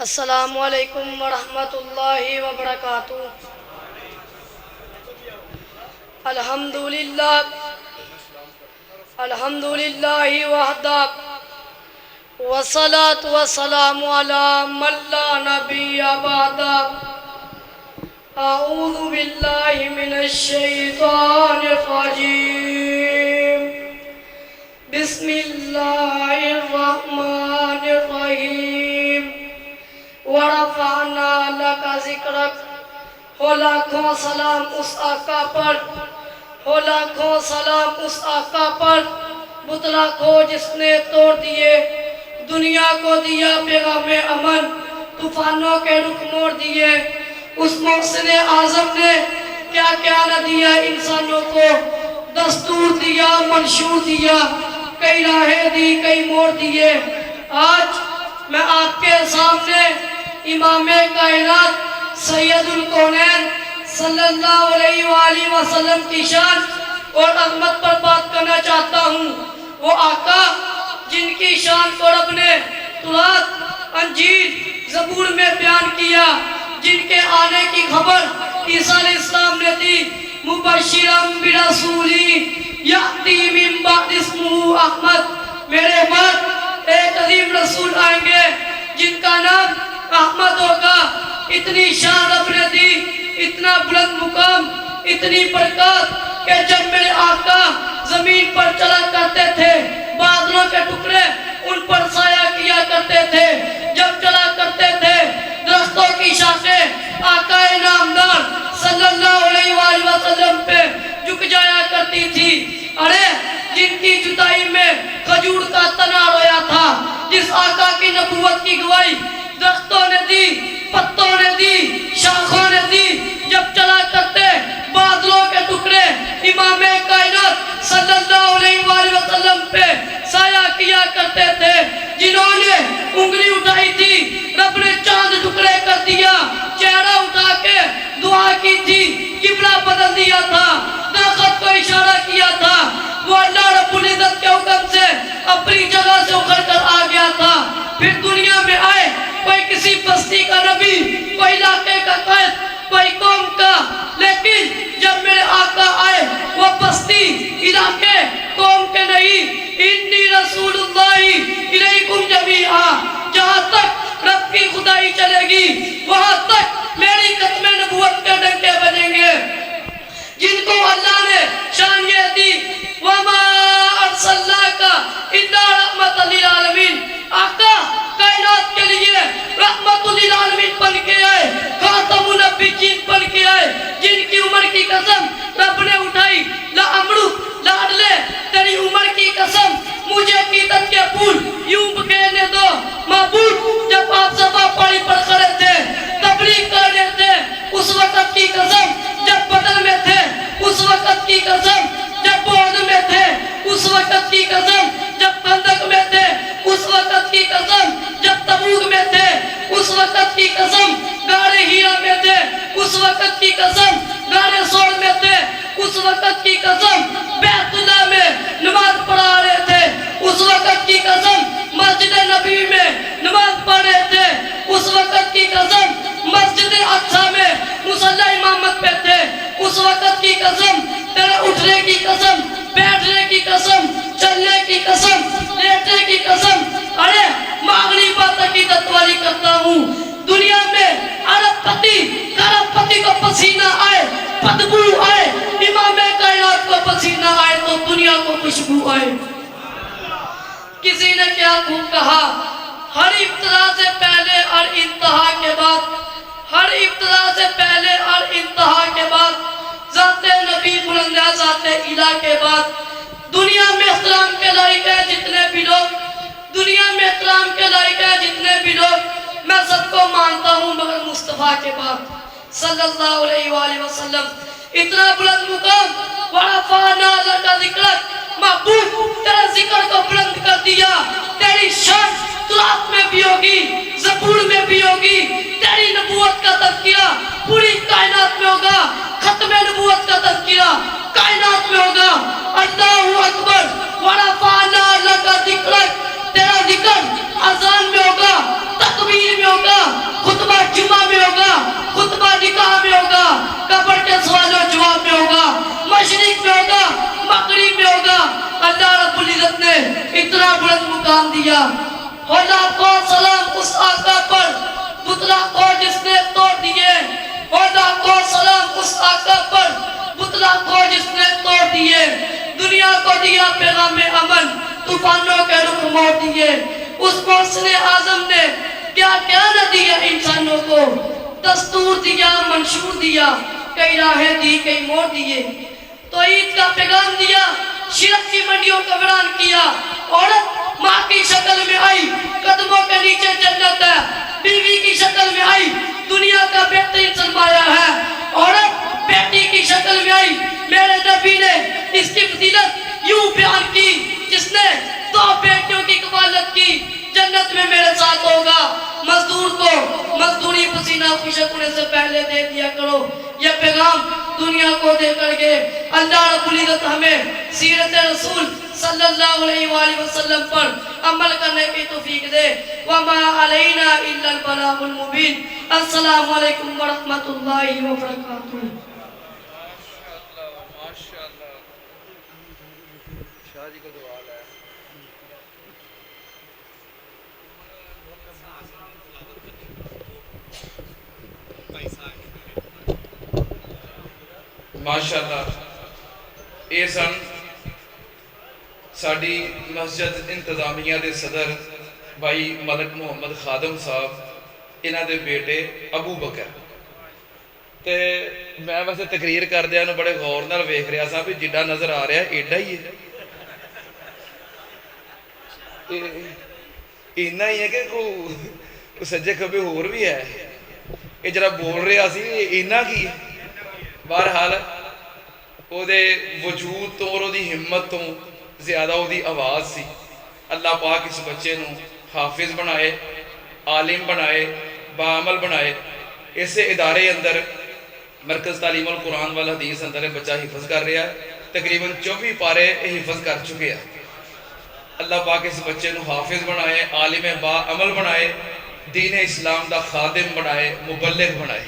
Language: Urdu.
السلام علیکم ورحمۃ اللہ وبرکاتہ۔ الحمدللہ وحدہ والصلاة والسلام علی من لا نبی بعدہ۔ اعوذ باللہ من الشیطان الرجیم، بسم اللہ الرحمن الرحیم۔ وَرَفَعْنَا لَكَ ذِكْرَكَ، ہو لاکھوں سلام اس آقا پر، ہو لاکھوں سلام اس آقا پر، بتلا کو جس نے توڑ دیے، دنیا کو دیا پیغام امن، طوفانوں کے رخ موڑ دیے۔ اس محسن اعظم نے کیا کیا نہ دیا انسانوں کو، دستور دیا، منشور دیا، کئی راہیں دی، کئی موڑ دیے۔ آج میں آپ کے سامنے امام کائنات سید الکونین صلی اللہ علیہ وآلہ وسلم کی شان اور عظمت پر بات کرنا چاہتا ہوں۔ وہ آقا جن کی شان کو رب نے تورات، انجیل، زبور میں بیان کیا، جن کے آنے کی خبر عیسیٰ علیہ السلام نے دی، مبشرم برسولی یأتی من بعد اسمہ احمد، میرے بعد ایک عظیم رسول آئیں گے جن کا نام احمد ہوگا۔ اتنی شان رب نے دی، اتنا بلند مقام، اتنی برکات کہ جب میرے آقا زمین پر چلا کرتے تھے، بادلوں کے ٹکڑے ان پر سایہ کیا کرتے تھے، جب چلا کرتے تھے درختوں کی شاخیں آقا نامدار صلی اللہ علیہ وآلہ وسلم پہ جھک جایا کرتی تھی۔ ارے جن کی جدائی میں کھجور کا تنا رویا تھا، جس آقا کی نبوت کی گواہی درختوں نے دی، پتوں نے دی، شاخوں نے دی، جب چلا کرتے بادلوں کے ٹکڑے امام کائنات صلی اللہ علیہ وآلہ وسلم پہ سایہ کیا کرتے تھے۔ جنہوں نے انگلی اٹھائی تھی رب نے چاند ٹکڑے کر دیا، چہرہ اٹھا کے دعا کی تھی قبلہ بدل دیا تھا، درخت کو اشارہ کیا تھا، وہ اللہ رب العزت کے حکم سے اپنی جگہ سے اکھڑ کر آ گیا تھا۔ پھر دنیا میں آئے کوئی کسی بستی کا نبی، کوئی علاقے کا قائد، کوئی قوم کا، لیکن جب میرے آقا آئے وہ بستی، علاقے، قوم کے نہیں۔ انی رسول اللہ الیکم جمیعا، جہاں تک رب کی خدائی چلے گی وہاں تک میری ختم نبوت کے ڈنکے بجیں گے۔ جن کو اللہ نے شان یہ دی، وَمَا أَرْسَلْنَاكَ إِلَّا رَحْمَةً لِلْعَالَمِينَ، آقا کائنات کے لیے رحمت للعالمین بن کے آئے، خاتم النبیین بن کے آئے۔ جن کی عمر کی قسم رب نے اٹھائی، لَعَمْرُکَ لاڈلے تیری عمر کی قسم، مجھے عقیدت کے پھول یوں بکھیرنے دو۔ معبود جب آپ صفا پہاڑی پر کھڑے تھے، تبلیغ کر رہے تھے، اس وقت کی قسم جب بدر میں تھے، اس وقت کی قسم جب بعد میں تھے، اس وقت کی قسم جب خندق میں تھے، اس وقت کی قسم جب تبوک میں تھے، اس وقت کی قسم غار ہیرا میں تھے، اس وقت کی قسم غار سور میں تھے، اس وقت کی قسم بیت اللہ میں نماز پڑھا رہے تھے، اس وقت کی قسم مسجد نبی میں نماز پڑھ رہے تھے، اس وقت کی قسم مسجد اقصی میں مصلی امامت پہ تھے، اس وقت کی قسم تیرے اٹھنے کی قسم، بیٹھنے کی قسم، چلنے کی قسم، لیٹنے کی قسم۔ ارے مانگنی بات عقیدت والی کرتا ہوں، دنیا میں عرب پتی کرب پتی کو پسینہ آئے، بدبو آئے، امام کائنات کو پسینہ آئے تو دنیا کو خوشبو آئے۔ کسی نے کیا خوب کہا، ہر ابتدا سے پہلے اور انتہا کے بعد، ہر ابتدا سے پہلے اور انتہا کے بعد، ذات نبی بلند ہے، ذات الہ کے بعد، دنیا میں احترام کے لائق ہے جتنے بھی لوگ، دنیا میں احترام کے لائق ہے جتنے بھی لوگ، میں سب کو مانتا ہوں مگر مصطفیٰ کے بعد صلی اللہ علیہ وآلہ وسلم۔ اتنا بلند مقام، وَرَفَعْنَا لَكَ ذِكْرَكَ، محبوب تیرے ذکر کو بلند کر دیا، تیری شان تورات میں بھی ہوگی، زبور میں بھی ہوگی، تیری نبوت کا تذکرہ پوری کائنات میں ہوگا، ختم نبوت کا تذکرہ کائنات میں ہوگا۔ اللہ اکبر، وَرَفَعْنَا لَكَ ذِكْرَكَ، تیرا ذکر اذان میں ہوگا، تکبیر میں ہوگا، عزت نے اتنا بلند مقام دیا. ہو لاکھوں سلام اس آقا پر پتلا کو جس نے توڑ دیے. ہو لاکھوں سلام اس آقا پر پتلا کو جس نے توڑ دیے. دنیا کو دیا پیغام امن, طوفانوں کے رخ موڑ دیے. اس محسن اعظم نے کیا کیا نہ دیا انسانوں کو, دستور دیا, منشور دیا, کئی راہیں دی, کئی موڑ دیے. توحید کا پیغام دیا, شرک کی منڈیوں کا ویران کیا. عورت ماں کی شکل میں آئی, قدموں کے نیچے جنت ہے. بیوی کی شکل میں آئی, دنیا کا بہترین سرمایہ ہے. عورت بیٹی کی شکل میں آئی, میرے نبی نے اس کی فضیلت یوں بیان کی, جس نے 2 بیٹیوں کی کفالت کی جنت میں میرے ساتھ ہوگا. مزدور کو مزدوری پسینہ خوشک ہونے سے پہلے دے دیا کرو. یہ پیغام دنیا کو دے کر گئے. اللہ رب العزت ہمیں سیرت رسول صلی اللہ علیہ وآلہ وسلم پر عمل کرنے کی توفیق دے. وما علینا الا البلاغ المبین. السلام علیکم ورحمۃ اللہ وبرکاتہ. ماشاءاللہ شاہ جی کا دعا ہے. ماشاءاللہ یہ سن ساڑی مسجد انتظامیہ دے صدر بھائی ملک محمد خادم صاحب, انہاں دے بیٹے ابو بکر. تے میں ویسے تقریر کر دیا نو بڑے غور نال ویکھ رہا سا بھی جڈا نظر آ رہا ہے ایڈا ہی ہے. اینا ہی ہے کہ کوئی سجے کبھی اور بھی ہے. یہ جرا بول رہا سی اینا کی ہے. بہرحال وہ دے وجود تو اور وہ دی ہمت تو زیادہ وہ دی آواز سی. اللہ پاک اس بچے نو حافظ بنائے, عالم بنائے, باعمل بنائے. اسے ادارے اندر مرکز تعلیم القرآن والحدیث اندر بچہ حفظ کر رہا ہے. تقریباً 24 پارے حفظ کر چکے ہیں. اللہ پاک اس بچے نو حافظ بنائے, عالم باعمل بنائے, دین اسلام دا خادم بنائے, مبلغ بنائے.